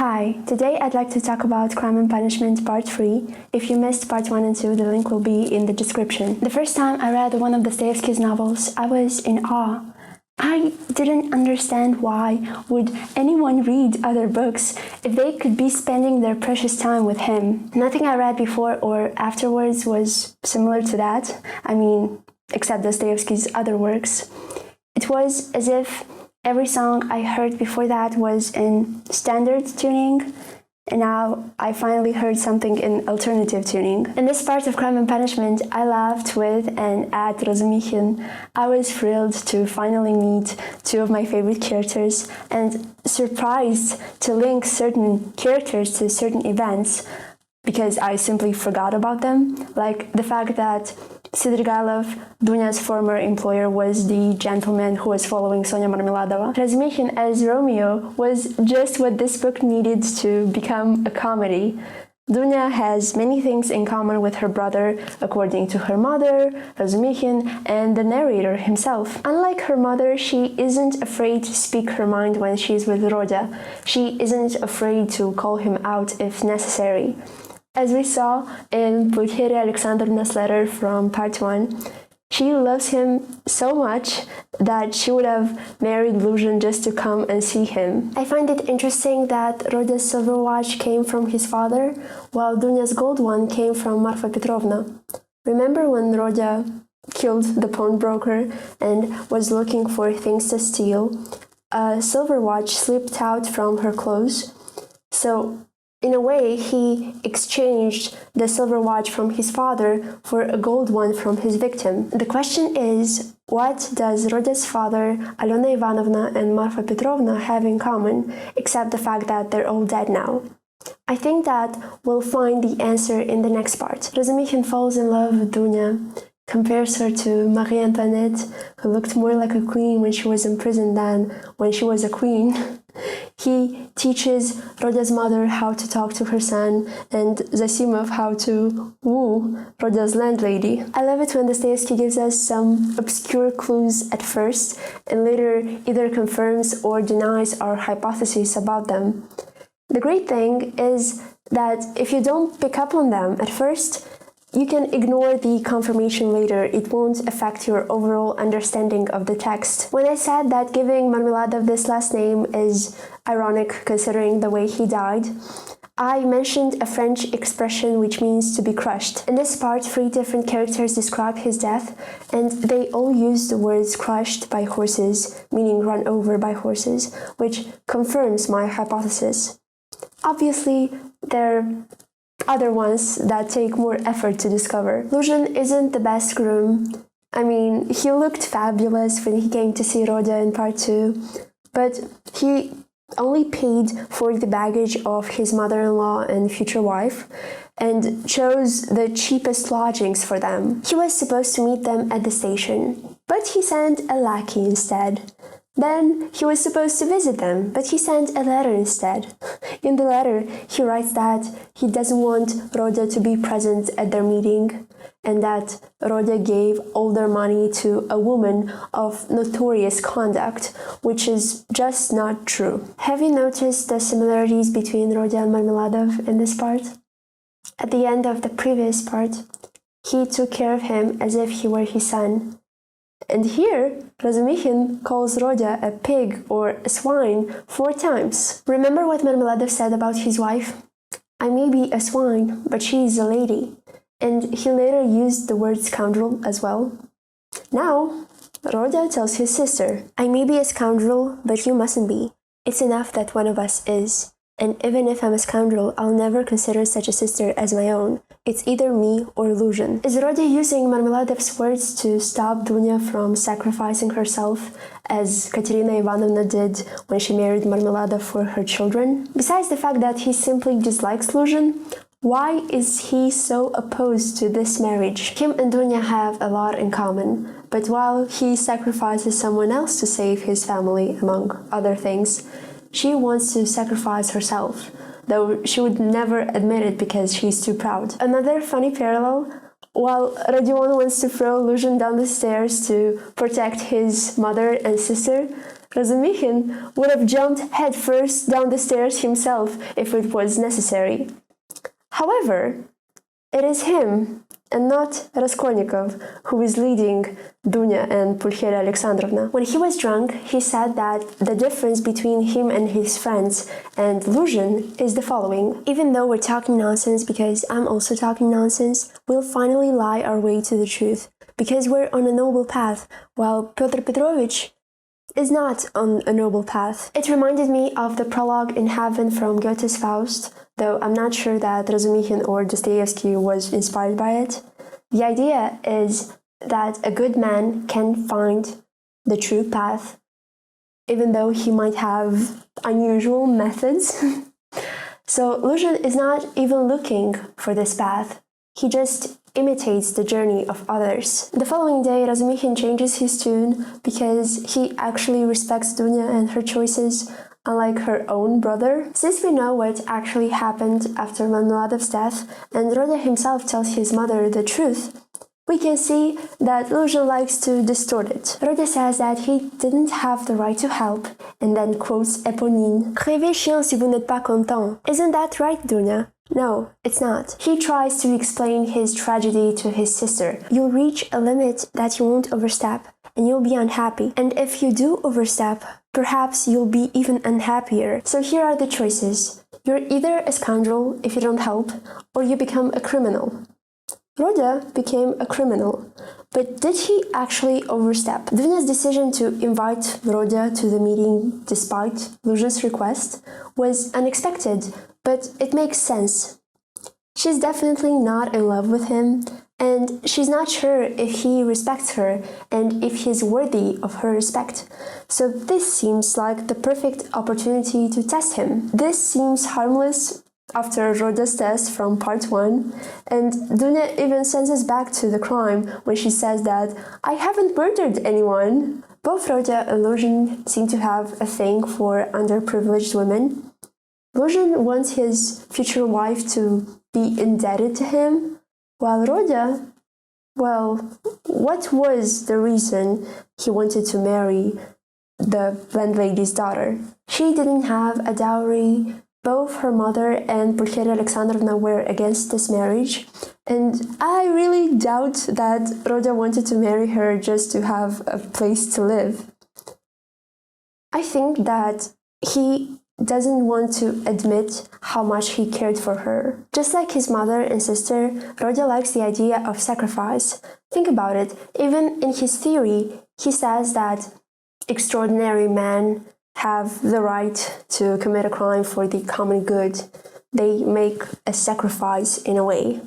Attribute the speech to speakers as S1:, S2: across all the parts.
S1: Hi, today I'd like to talk about Crime and Punishment Part 3. If you missed Part 1 and 2, the link will be in the description. The first time I read one of Dostoevsky's novels, I was in awe. I didn't understand why would anyone read other books if they could be spending their precious time with him. Nothing I read before or afterwards was similar to that. Except Dostoevsky's other works. It was as if every song I heard before that was in standard tuning, and now I finally heard something in alternative tuning. In this part of Crime and Punishment, I laughed with and at Rozumichin. I was thrilled to finally meet two of my favorite characters and surprised to link certain characters to certain events because I simply forgot about them, like the fact that Sidrigalov, Dunya's former employer, was the gentleman who was following Sonia Marmeladova. Razumichin as Romeo was just what this book needed to become a comedy. Dunya has many things in common with her brother, according to her mother, Razumichin, and the narrator himself. Unlike her mother, she isn't afraid to speak her mind when she's with Rodya. She isn't afraid to call him out if necessary. As we saw in Pulcheria Alexandrovna's letter from Part 1, she loves him so much that she would have married Luzhin just to come and see him. I find it interesting that Rodya's silver watch came from his father, while Dunya's gold one came from Marfa Petrovna. Remember when Rodya killed the pawnbroker and was looking for things to steal? A silver watch slipped out from her clothes, so in a way, he exchanged the silver watch from his father for a gold one from his victim. The question is, what does Rodya's father, Alena Ivanovna, and Marfa Petrovna have in common, except the fact that they're all dead now? I think that we'll find the answer in the next part. Razumichin falls in love with Dunya, compares her to Marie Antoinette, who looked more like a queen when she was in prison than when she was a queen. He teaches Rodya's mother how to talk to her son and Zasimov how to woo Rodya's landlady. I love it when Dostoevsky gives us some obscure clues at first and later either confirms or denies our hypotheses about them. The great thing is that if you don't pick up on them at first, you can ignore the confirmation later. It won't affect your overall understanding of the text. When I said that giving Marmeladov this last name is ironic considering the way he died, I mentioned a French expression which means to be crushed. In this part, 3 different characters describe his death, and they all use the words crushed by horses, meaning run over by horses, which confirms my hypothesis. Obviously, there are other ones that take more effort to discover. Luzhin isn't the best groom. He looked fabulous when he came to see Rodya in Part 2, but he only paid for the baggage of his mother-in-law and future wife and chose the cheapest lodgings for them. He was supposed to meet them at the station, but he sent a lackey instead. Then he was supposed to visit them, but he sent a letter instead. In the letter, he writes that he doesn't want Rodya to be present at their meeting and that Rodya gave all their money to a woman of notorious conduct, which is just not true. Have you noticed the similarities between Rodya and Marmeladov in this part? At the end of the previous part, he took care of him as if he were his son. And here, Razumichin calls Rodya a pig or a swine 4 times. Remember what Marmeladov said about his wife? I may be a swine, but she is a lady. And he later used the word scoundrel as well. Now, Rodya tells his sister, I may be a scoundrel, but you mustn't be. It's enough that one of us is. And even if I'm a scoundrel, I'll never consider such a sister as my own. It's either me or Luzhin. Is Rodya using Marmeladov's words to stop Dunya from sacrificing herself, as Katerina Ivanovna did when she married Marmeladov for her children? Besides the fact that he simply dislikes Luzhin, why is he so opposed to this marriage? Him and Dunya have a lot in common, but while he sacrifices someone else to save his family, among other things, she wants to sacrifice herself, though she would never admit it because she's too proud. Another funny parallel, while Rodion wants to throw Luzhin down the stairs to protect his mother and sister, Razumikhin would have jumped headfirst down the stairs himself if it was necessary. However, it is him, and not Raskolnikov, who is leading Dunya and Pulcheria Alexandrovna. When he was drunk, he said that the difference between him and his friends and Luzhin is the following. Even though we're talking nonsense because I'm also talking nonsense, we'll finally lie our way to the truth, because we're on a noble path, while Pyotr Petrovich is not on a noble path. It reminded me of the prologue in Heaven from Goethe's Faust, though I'm not sure that Razumikhin or Dostoevsky was inspired by it. The idea is that a good man can find the true path, even though he might have unusual methods. So Luzhin is not even looking for this path. He just imitates the journey of others. The following day, Razumikhin changes his tune because he actually respects Dunya and her choices, unlike her own brother. Since we know what actually happened after Manmuradov's death, and Rodya himself tells his mother the truth, we can see that Luzhin likes to distort it. Rodya says that he didn't have the right to help, and then quotes Eponine. Crevez chien si vous n'êtes pas content. Isn't that right, Dunya? No, it's not. He tries to explain his tragedy to his sister. You'll reach a limit that you won't overstep, and you'll be unhappy. And if you do overstep, perhaps you'll be even unhappier. So here are the choices. You're either a scoundrel if you don't help, or you become a criminal. Rodya became a criminal, but did he actually overstep? Dunya's decision to invite Rodya to the meeting despite Luzhin's request was unexpected, but it makes sense. She's definitely not in love with him, and she's not sure if he respects her and if he's worthy of her respect. So this seems like the perfect opportunity to test him. This seems harmless after Rodya's test from part 1, and Dunya even sends us back to the crime when she says that I haven't murdered anyone. Both Rodya and Luzhin seem to have a thing for underprivileged women. Luzhin wants his future wife to be indebted to him, while Rodya, well, what was the reason he wanted to marry the landlady's daughter? She didn't have a dowry. Both her mother and Pulcheria Alexandrovna were against this marriage, and I really doubt that Rodya wanted to marry her just to have a place to live. I think that he doesn't want to admit how much he cared for her. Just like his mother and sister, Rodya likes the idea of sacrifice. Think about it, even in his theory, he says that extraordinary men have the right to commit a crime for the common good. They make a sacrifice in a way.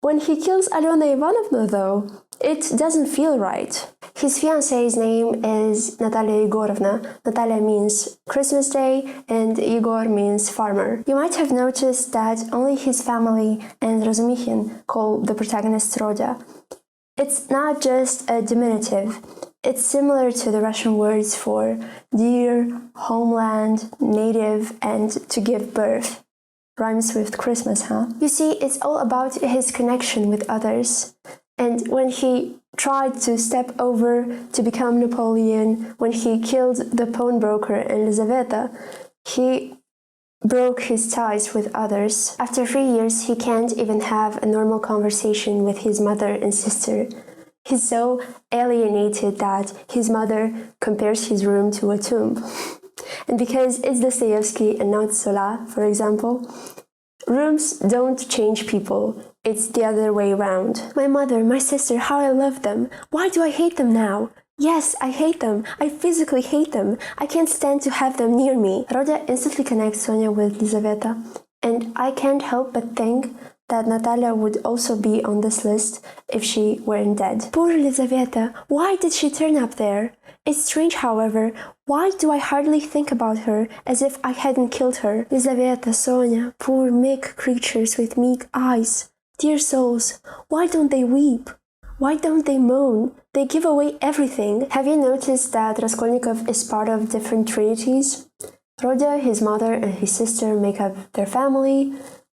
S1: When he kills Alyona Ivanovna, though, it doesn't feel right. His fiancée's name is Natalia Yegorovna. Natalia means Christmas Day and Igor means farmer. You might have noticed that only his family and Razumikhin call the protagonist Rodya. It's not just a diminutive. It's similar to the Russian words for dear, homeland, native, and to give birth. Rhymes with Christmas, huh? You see, it's all about his connection with others. And when he tried to step over to become Napoleon, when he killed the pawnbroker and Elizaveta, he broke his ties with others. After 3 years, he can't even have a normal conversation with his mother and sister. He's so alienated that his mother compares his room to a tomb. And because it's Dostoevsky and not Zola, for example, rooms don't change people. It's the other way around. My mother, my sister, how I love them. Why do I hate them now? Yes, I hate them. I physically hate them. I can't stand to have them near me. Rodya instantly connects Sonia with Lizaveta, and I can't help but think that Natalia would also be on this list if she weren't dead. Poor Lizaveta, why did she turn up there? It's strange, however, why do I hardly think about her as if I hadn't killed her? Lizaveta, Sonia, poor meek creatures with meek eyes. Dear souls, why don't they weep? Why don't they moan? They give away everything. Have you noticed that Raskolnikov is part of different trinities? Rodya, his mother, and his sister make up their family.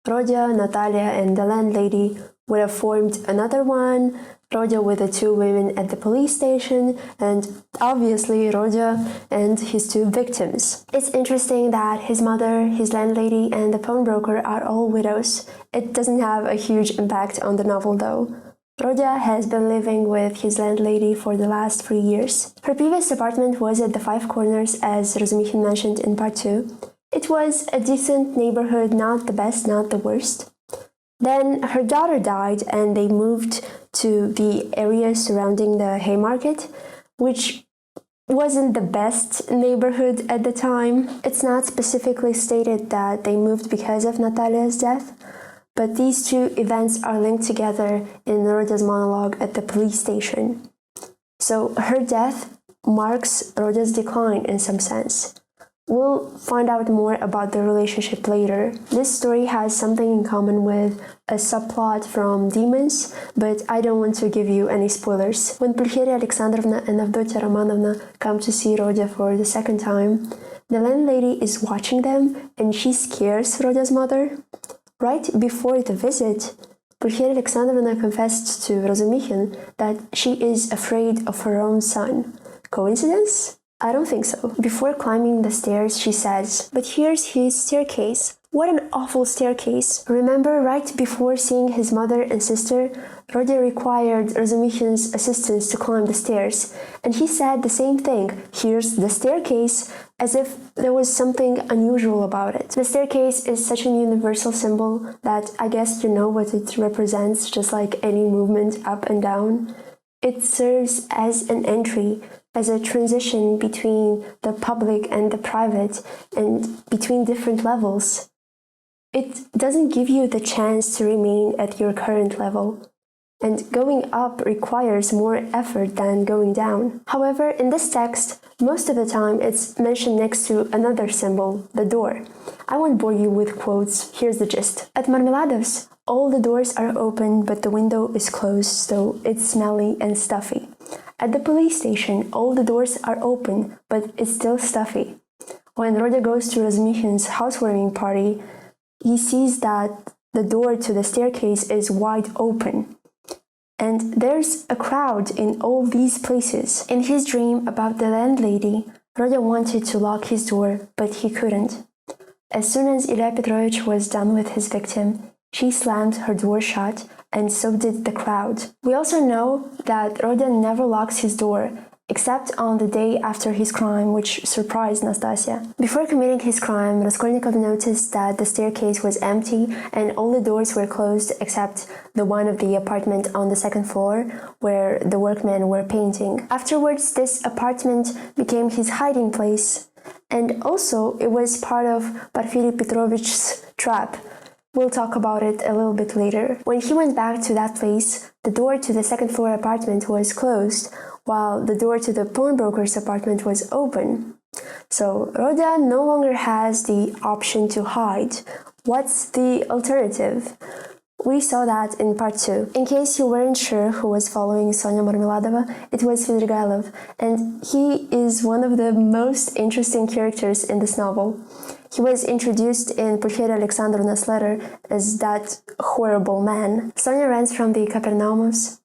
S1: Rodya, Natalia, and the landlady would have formed another one. Rodya with the two women at the police station, and obviously Rodya and his two victims. It's interesting that his mother, his landlady, and the pawnbroker are all widows. It doesn't have a huge impact on the novel though. Rodya has been living with his landlady for the last 3 years. Her previous apartment was at the Five Corners, as Rozumichin mentioned in part 2. It was a decent neighborhood, not the best, not the worst. Then her daughter died and they moved to the area surrounding the Haymarket, which wasn't the best neighborhood at the time. It's not specifically stated that they moved because of Natalia's death, but these two events are linked together in Rodya's monologue at the police station. So her death marks Rodya's decline in some sense. We'll find out more about the relationship later. This story has something in common with a subplot from Demons, but I don't want to give you any spoilers. When Pulcheria Alexandrovna and Avdotya Romanovna come to see Rodya for the second time, the landlady is watching them and she scares Rodya's mother. Right before the visit, Pulcheria Alexandrovna confessed to Rozumichin that she is afraid of her own son. Coincidence? I don't think so. Before climbing the stairs, she says, "But here's his staircase. What an awful staircase." Remember, right before seeing his mother and sister, Rodya required Rozumichin's assistance to climb the stairs, and he said the same thing, "Here's the staircase," as if there was something unusual about it. The staircase is such an universal symbol that I guess you know what it represents, just like any movement up and down. It serves as an entry, as a transition between the public and the private, and between different levels. It doesn't give you the chance to remain at your current level, and going up requires more effort than going down. However, in this text, most of the time it's mentioned next to another symbol, the door. I won't bore you with quotes, here's the gist. At Marmeladov's, all the doors are open, but the window is closed, so it's smelly and stuffy. At the police station, all the doors are open, but it's still stuffy. When Rodya goes to Rozumichin's housewarming party, he sees that the door to the staircase is wide open. And there's a crowd in all these places. In his dream about the landlady, Rodya wanted to lock his door, but he couldn't. As soon as Ilya Petrovich was done with his victim, she slammed her door shut, and so did the crowd. We also know that Rodya never locks his door, except on the day after his crime, which surprised Nastasia. Before committing his crime, Raskolnikov noticed that the staircase was empty and all the doors were closed except the one of the apartment on the second floor, where the workmen were painting. Afterwards, this apartment became his hiding place, and also it was part of Porfiry Petrovich's trap. We'll talk about it a little bit later. When he went back to that place, the door to the second floor apartment was closed, while the door to the pawnbroker's apartment was open. So Rodya no longer has the option to hide. What's the alternative? We saw that in part 2. In case you weren't sure who was following Sonia Marmeladova, it was Svidrigailov, and he is one of the most interesting characters in this novel. He was introduced in Pulcheria Alexandrovna's letter as that horrible man. Sonia runs from the Capernaumovs.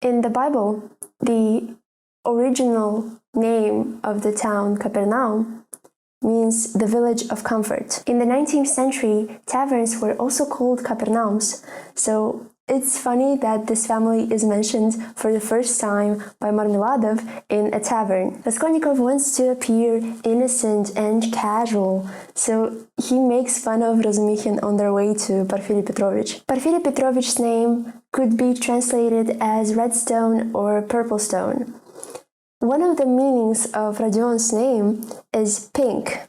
S1: In the Bible, the original name of the town, Capernaum, means the village of comfort. In the 19th century, taverns were also called Capernaums, so it's funny that this family is mentioned for the first time by Marmeladov in a tavern. Raskolnikov wants to appear innocent and casual, so he makes fun of Rozumichin on their way to Porfiry Petrovich. Porfiry Petrovich's name could be translated as red stone or purple stone. One of the meanings of Rodion's name is pink,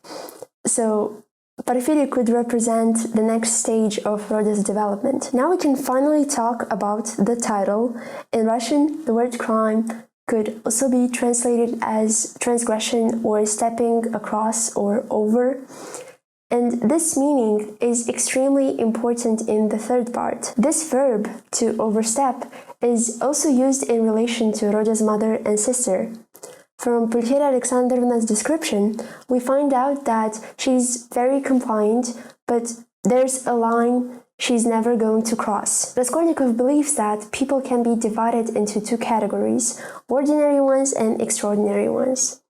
S1: so Porfiry could represent the next stage of Rodya's development. Now we can finally talk about the title. In Russian, the word crime could also be translated as transgression or stepping across or over. And this meaning is extremely important in the third part. This verb, to overstep, is also used in relation to Rodya's mother and sister. From Pulcheria Alexandrovna's description, we find out that she's very compliant, but There's a line she's never going to cross. Raskolnikov believes that people can be divided into two categories, ordinary ones and extraordinary ones.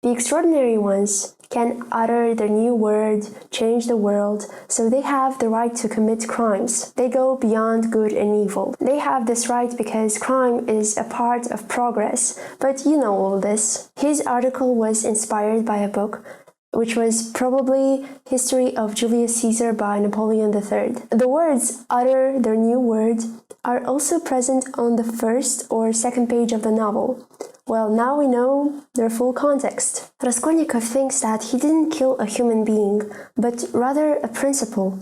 S1: The extraordinary ones can utter their new word, change the world, so they have the right to commit crimes. They go beyond good and evil. They have this right because crime is a part of progress, but you know all this. His article was inspired by a book which was probably History of Julius Caesar by Napoleon III. The words utter their new word are also present on the first or second page of the novel. Well, now we know their full context. Raskolnikov thinks that he didn't kill a human being, but rather a principle,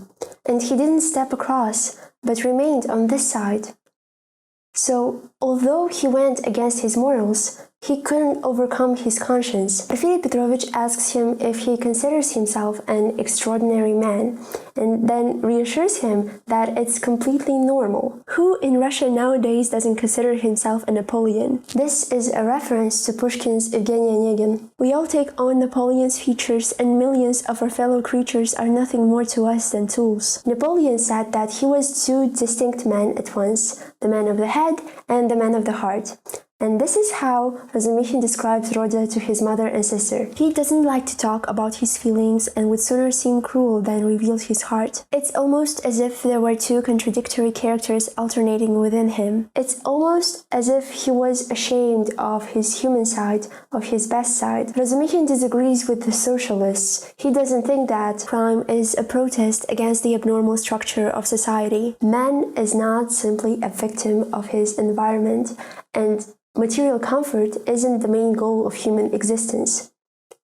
S1: and he didn't step across, but remained on this side. So, although he went against his morals, he couldn't overcome his conscience. Porfiry Petrovich asks him if he considers himself an extraordinary man, and then reassures him that it's completely normal. Who in Russia nowadays doesn't consider himself a Napoleon? This is a reference to Pushkin's Evgeny Onegin. We all take on Napoleon's features, and millions of our fellow creatures are nothing more to us than tools. Napoleon said that he was two distinct men at once, the man of the head and the man of the heart. And this is how Razumixin describes Rodya to his mother and sister. He doesn't like to talk about his feelings and would sooner seem cruel than reveal his heart. It's almost as if there were two contradictory characters alternating within him. It's almost as if he was ashamed of his human side, of his best side. Razumixin disagrees with the socialists. He doesn't think that crime is a protest against the abnormal structure of society. Man is not simply a victim of his environment, and material comfort isn't the main goal of human existence.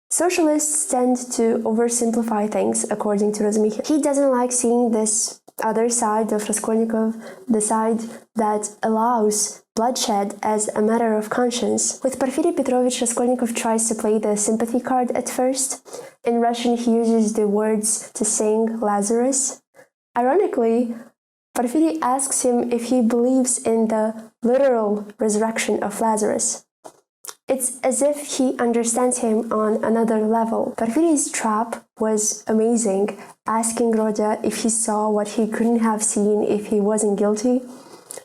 S1: Socialists tend to oversimplify things, according to Razumixin. He doesn't like seeing this other side of Raskolnikov, the side that allows bloodshed as a matter of conscience. With Porfiry Petrovich, Raskolnikov tries to play the sympathy card at first. In Russian, he uses the words to sing Lazarus. Ironically, Porfiry asks him if he believes in the literal resurrection of Lazarus. It's as if he understands him on another level. Porfiry's trap was amazing, asking Rodya if he saw what he couldn't have seen if he wasn't guilty.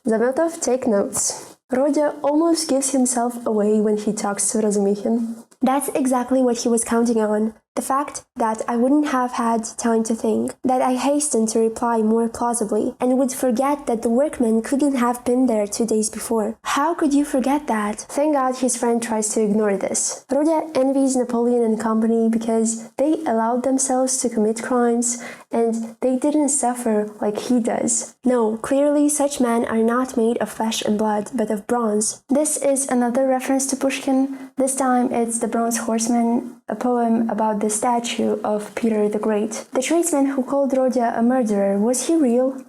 S1: Zametov, take notes. Rodya almost gives himself away when he talks to Razumixin. That's exactly what he was counting on. The fact that I wouldn't have had time to think, that I hastened to reply more plausibly, and would forget that the workman couldn't have been there 2 days before. How could you forget that? Thank God his friend tries to ignore this. Rodya envies Napoleon and company because they allowed themselves to commit crimes, and they didn't suffer like he does. No, clearly such men are not made of flesh and blood, but of bronze. This is another reference to Pushkin. This time it's The Bronze Horseman, a poem about the statue of Peter the Great. The tradesman who called Rodya a murderer, was he real?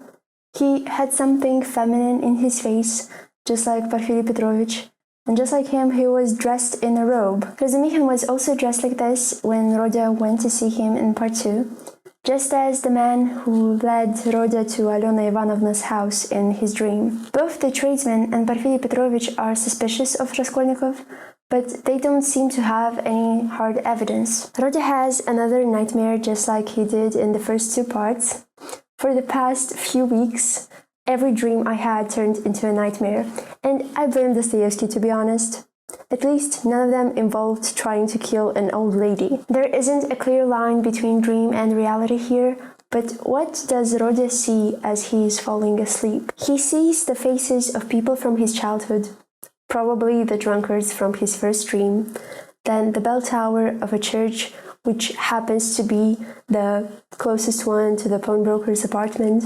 S1: He had something feminine in his face, just like Porfiry Petrovich, and just like him, he was dressed in a robe. Razumixin was also dressed like this when Rodya went to see him in part 2, just as the man who led Rodya to Alena Ivanovna's house in his dream. Both the tradesman and Porfiry Petrovich are suspicious of Raskolnikov, but they don't seem to have any hard evidence. Rodya has another nightmare just like he did in the first 2 parts. For the past few weeks, every dream I had turned into a nightmare, and I blame Dostoevsky, to be honest. At least none of them involved trying to kill an old lady. There isn't a clear line between dream and reality here, but what does Rodya see as he is falling asleep? He sees the faces of people from his childhood, probably the drunkards from his first dream, then the bell tower of a church, which happens to be the closest one to the pawnbroker's apartment,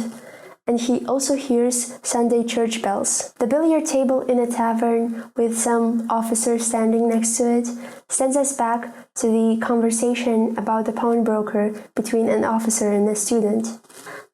S1: and he also hears Sunday church bells. The billiard table in a tavern with some officer standing next to it sends us back to the conversation about the pawnbroker between an officer and a student.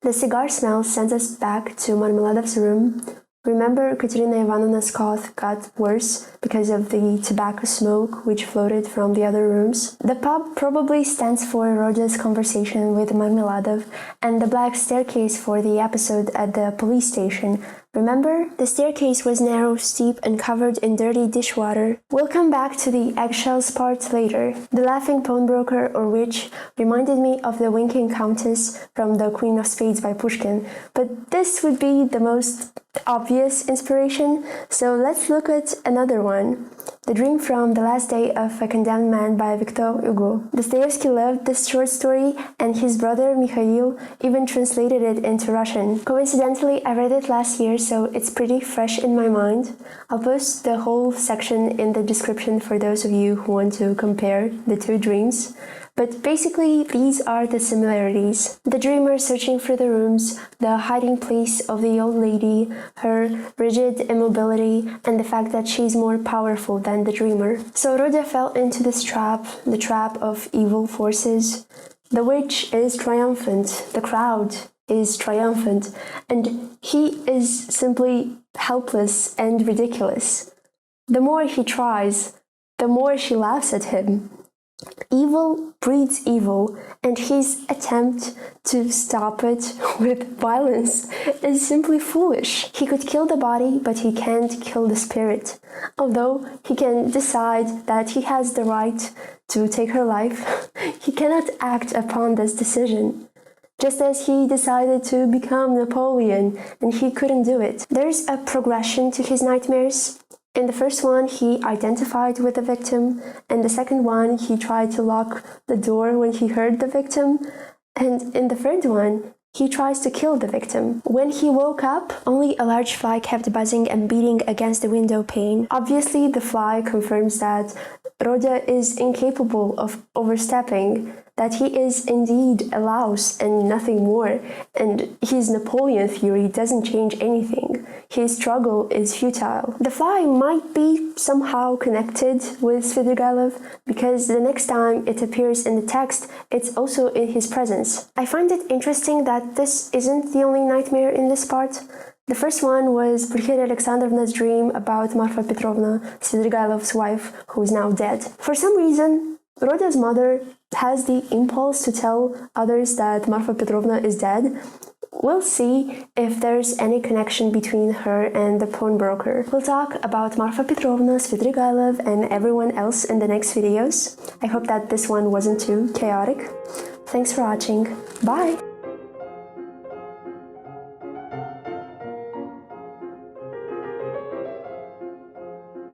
S1: The cigar smell sends us back to Marmeladov's room. Remember, Katerina Ivanovna's cough got worse because of the tobacco smoke which floated from the other rooms. The pub probably stands for Rodya's conversation with Marmeladov, and the black staircase for the episode at the police station, Remember? The staircase was narrow, steep, and covered in dirty dishwater. We'll come back to the eggshells part later. The laughing pawnbroker or witch reminded me of the winking countess from The Queen of Spades by Pushkin, but this would be the most obvious inspiration, so let's look at another one. The Dream from the Last Day of a Condemned Man by Victor Hugo. Dostoevsky loved this short story, and his brother Mikhail even translated it into Russian. Coincidentally, I read it last year, so it's pretty fresh in my mind. I'll post the whole section in the description for those of you who want to compare the two dreams. But basically, these are the similarities. The dreamer searching for the rooms, the hiding place of the old lady, her rigid immobility, and the fact that she's more powerful than the dreamer. So Rodya fell into this trap, the trap of evil forces. The witch is triumphant, the crowd is triumphant, and he is simply helpless and ridiculous. The more he tries, the more she laughs at him. Evil breeds evil, and his attempt to stop it with violence is simply foolish. He could kill the body, but he can't kill the spirit. Although he can decide that he has the right to take her life, he cannot act upon this decision. Just as he decided to become Napoleon, and he couldn't do it. There's a progression to his nightmares. In the first one, he identified with the victim, and the second one, he tried to lock the door when he heard the victim, and in the third one, he tries to kill the victim. When he woke up, only a large fly kept buzzing and beating against the window pane. Obviously, the fly confirms that Rodya is incapable of overstepping, that he is indeed a louse and nothing more, and his Napoleon theory doesn't change anything. His struggle is futile. The fly might be somehow connected with Svidrigailov because the next time it appears in the text, it's also in his presence. I find it interesting that this isn't the only nightmare in this part. The first one was Pulcheria Alexandrovna's dream about Marfa Petrovna, Svidrigailov's wife, who is now dead. For some reason, Rodya's mother has the impulse to tell others that Marfa Petrovna is dead. We'll see if there's any connection between her and the pawnbroker. We'll talk about Marfa Petrovna, Svidrigailov, and everyone else in the next videos. I hope that this one wasn't too chaotic. Thanks for watching. Bye!